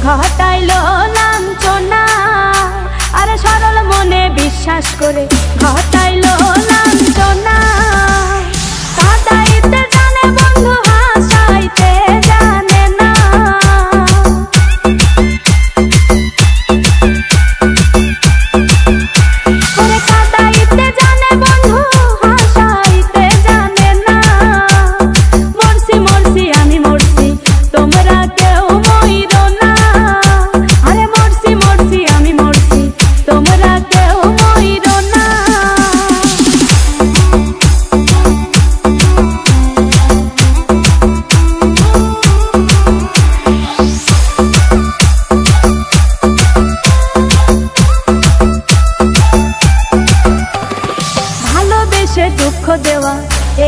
ঘটাইলো লাঞ্ছনা, আরে সরল মনে বিশ্বাস করে ঘটাইলো লাঞ্ছনা। কাঁদাইতে জানে বন্ধু, হাসাইতে জানে না। ওরে কাঁদাইতে জানে বন্ধু, হাসাইতে জানে না। মরছি মরছি আমি মরছি, তোমরা কেউ মইরো না। আরে মরছি মরছি আমি মরছি, তোমরা কেউ মইরো না। ভালোবেসে দুঃখ দেওয়া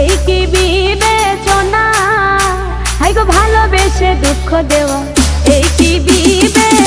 এই কি বিবেচনা? হাই গো ভালোবেসে দুঃখ দেওয়া এই কি বিবেচনা?